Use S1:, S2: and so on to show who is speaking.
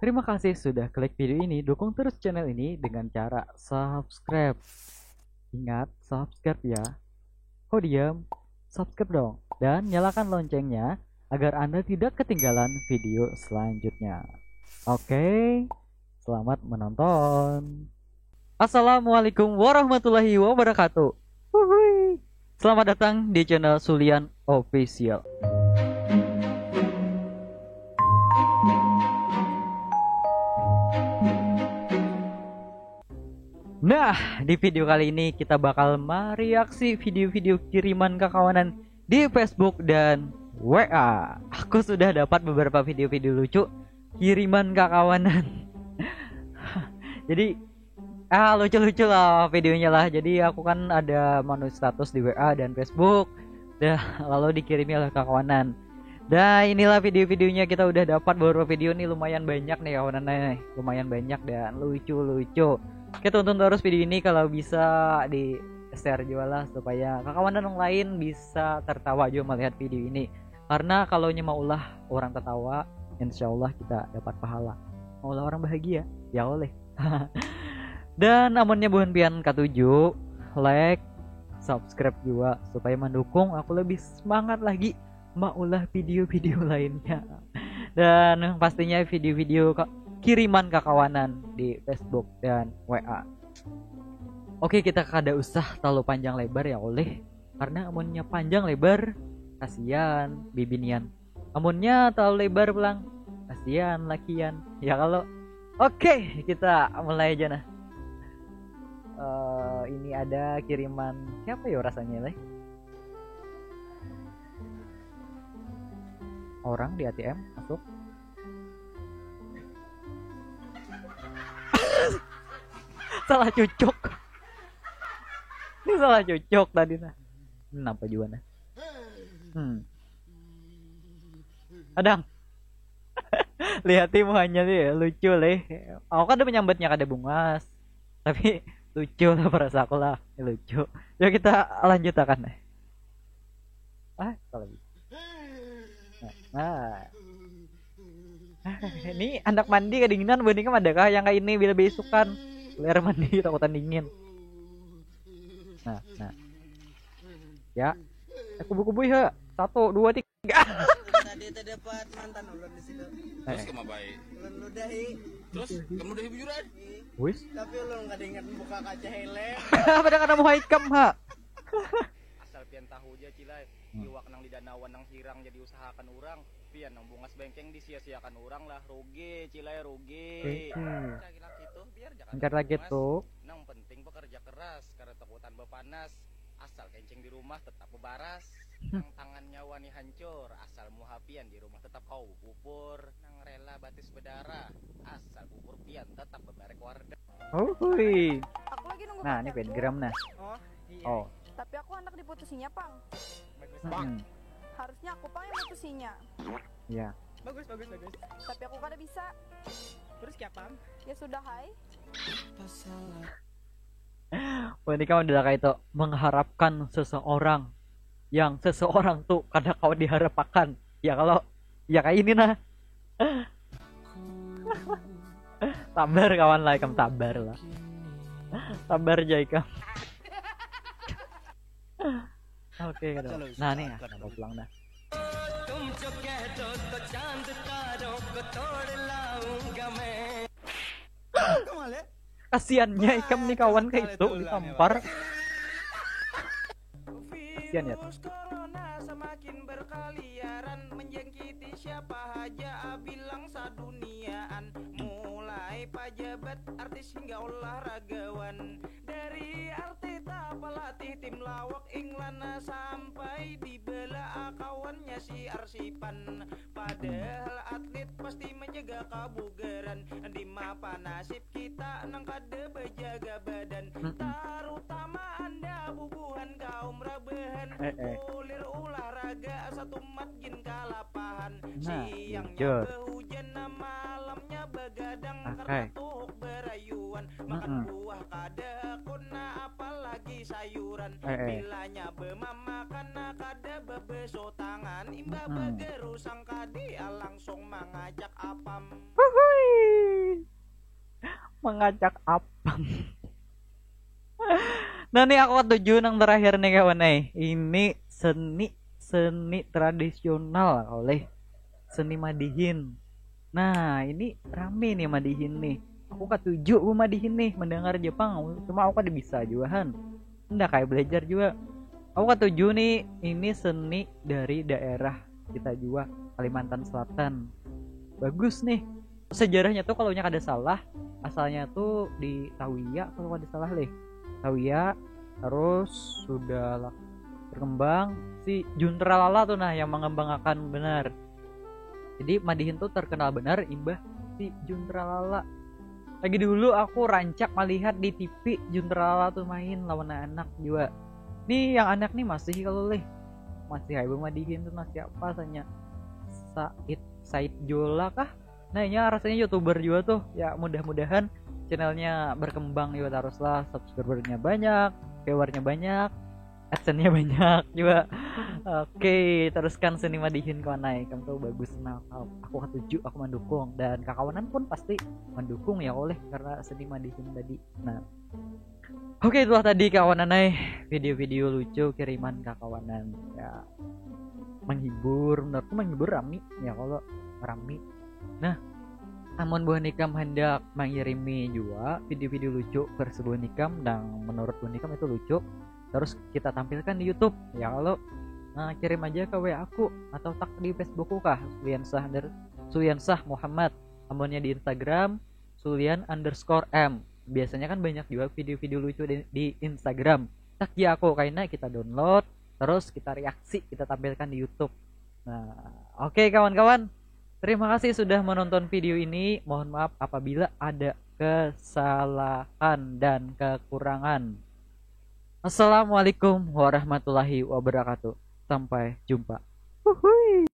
S1: Terima kasih sudah klik video ini. Dukung terus channel ini dengan cara subscribe. Ingat, subscribe ya. Kok diam? Subscribe dong. Dan nyalakan loncengnya agar Anda tidak ketinggalan video selanjutnya. Oke, selamat menonton. Assalamualaikum warahmatullahi wabarakatuh. Wuhui. Selamat datang di channel Sulian Official. Nah, di video kali ini kita bakal mereaksi video-video kiriman kekawanan di Facebook dan WA. Aku sudah dapat beberapa video-video lucu kiriman kekawanan. Jadi, lucu-lucu lah videonya lah. Jadi aku kan ada menulis status di WA dan Facebook, lalu dikirimi oleh kekawanan. Nah, inilah video-videonya, kita udah dapat beberapa video nih, lumayan banyak nih kawanan nih, lumayan banyak dan lucu-lucu. Kita tonton terus video ini, kalau bisa di share juga lah supaya kawan yang lain bisa tertawa juga melihat video ini. Karena kalau mau ulah orang tertawa, insya Allah kita dapat pahala. Mau ulah orang bahagia, ya oleh. Dan amunnya buhan pian K7, like, subscribe juga supaya mendukung aku lebih semangat lagi maulah video-video lainnya. Dan pastinya video-video kiriman kekawanan di Facebook dan WA. Oke, kita kada usah terlalu panjang lebar ya oleh, karena amunnya panjang lebar kasihan bibinian, amunnya terlalu lebar pulang kasihan lakian ya. Kalau oke, kita mulai aja nah. Ini ada kiriman siapa ya rasanya leh? Orang di ATM masuk. Salah cucuk. Ini salah cucuk tadi nah. Kenapa juga nah? Adang. Lihat hanya nih lucu leh. Aku kan udah menyambutnya kada bungas. Tapi lucu lah perasa aku lah. Ini lucu. Yuk kita lanjut akan nih. Kalau gitu. Ini anak mandi kedinginan, bandingkan adakah yang kayak ini bila besukan air mandi takutan dingin. Nah ya, kubu-kubu ya 1, 2, 3.
S2: Tadi terdapat mantan ulun di situ.
S3: Terus kemana baik?
S2: Ulun ludahi.
S3: Terus kamu udah bujuran?
S1: Wis.
S2: Tapi ulun gak ingat buka kaca helm.
S1: Pada kana mau haikam ha.
S3: Asal pian tahu aja cilai. Iwak nang di danauan nang hirang jadi usahakan orang. Pian nang bungas bengkeng disia-siakan orang lah. Rugi cilai rugi. Cari lagi tuh biar jangan.
S1: Angkat lagi tuh.
S3: Nang penting bekerja keras karena takutan bepanas. Asal kencing di rumah tetap bebaras. Nang tangannya wani hancur, asal muhapian di rumah tetap kau bubur. Nang rela batis berdarah, asal bubur pian tetap bebarek wardah.
S1: Hui.
S4: Aku lagi nunggu
S1: Nah, ini
S4: pacarku.
S1: gram nah.
S2: Oh, iya.
S1: Oh.
S4: Tapi aku hendak diputusinya, Pang.
S2: Bagus.
S4: Harusnya aku Pang yang mutusinya.
S1: Ya.
S2: Bagus.
S4: Tapi aku kada bisa.
S2: Terus siapa?
S4: Ya sudah, hai.
S1: Ini kamu udah kayak itu mengharapkan seseorang yang seseorang tuh kadang kau diharapkan. Ya kalau ya kayak ini nah. Sabar kawan lah, kamu sabar lah. Sabar aja ikam. Oke, nah nih aku pulang dah. Kasiannya ikam nih kawan kayak itu ditampar. Kasian ya.
S2: Corona semakin berkeliaran menjangkiti siapa aja bilang saduniaan. Mulai pejabat, artis hingga olahragawan. Dari artis pelatih tim lawak iklan sampai dibela kawannya si arsipan. Padahal atlet pasti menjaga kebugaran. Di mapa nasib kita nang kada berjaga badan. Terutama anda bubuhan kaum rabahan. Kulir olahraga satu matgin kalapahan. Siangnya berhujan malamnya begadang karena tuhuk berayuan. Makan buah kada kuna apalagi sayuran. Bilanya bemamakan kada bebeso tangan. Imba begerusang kadi langsung mengajak apam.
S1: mengajak apa. Nah nih aku ketujuh yang terakhir nih kawan ini seni tradisional oleh seni Madihin. Nah ini rame nih Madihin nih. Aku ketujuh Madihin nih mendengar Jepang. Cuma aku kan bisa juga kan. Nggak kayak belajar juga. Aku ketujuh nih ini seni dari daerah kita juga Kalimantan Selatan. Bagus nih. Sejarahnya tuh kalau ada salah asalnya tuh di Tawiya kalau ada salah deh. Tawiya terus sudah berkembang si Juntralala tuh nah yang mengembangkan benar. Jadi Madihin tuh terkenal benar imbah si Juntralala. Lagi dulu aku rancak melihat di TV Juntralala tuh main lawan anak juga. Nih yang anak nih masih kalau masih Haibung Madihin tuh masih apa tanya Said Jola kah? Nah ini rasanya YouTuber juga tuh. Ya mudah-mudahan channelnya berkembang juga teruslah, subscribernya banyak, viewernya banyak, adsense-nya banyak juga. Oke, teruskan seni Madihin kawan naik. Kamu tuh bagus. Nah, aku ketujuh, aku mendukung dan kawan pun pasti mendukung ya oleh karena seni Madihin tadi. Nah, oke itulah tadi kawanan video-video lucu kiriman kawanan ya, menghibur, menurutku menghibur rami ya kalau rami. Nah, namun buah nikam hendak mengirimi juga video-video lucu bersebuah nikam dan menurut buah nikam itu lucu terus kita tampilkan di YouTube ya kalau kirim aja ke WA aku atau tag di Facebookku kah Suliansah Muhammad, amunnya di Instagram Sulian_M. Biasanya kan banyak juga video-video lucu di Instagram. Tag ya aku kayaknya kita download terus kita reaksi kita tampilkan di YouTube. Nah, oke kawan-kawan. Terima kasih sudah menonton video ini. Mohon maaf apabila ada kesalahan dan kekurangan. Assalamualaikum warahmatullahi wabarakatuh. Sampai jumpa.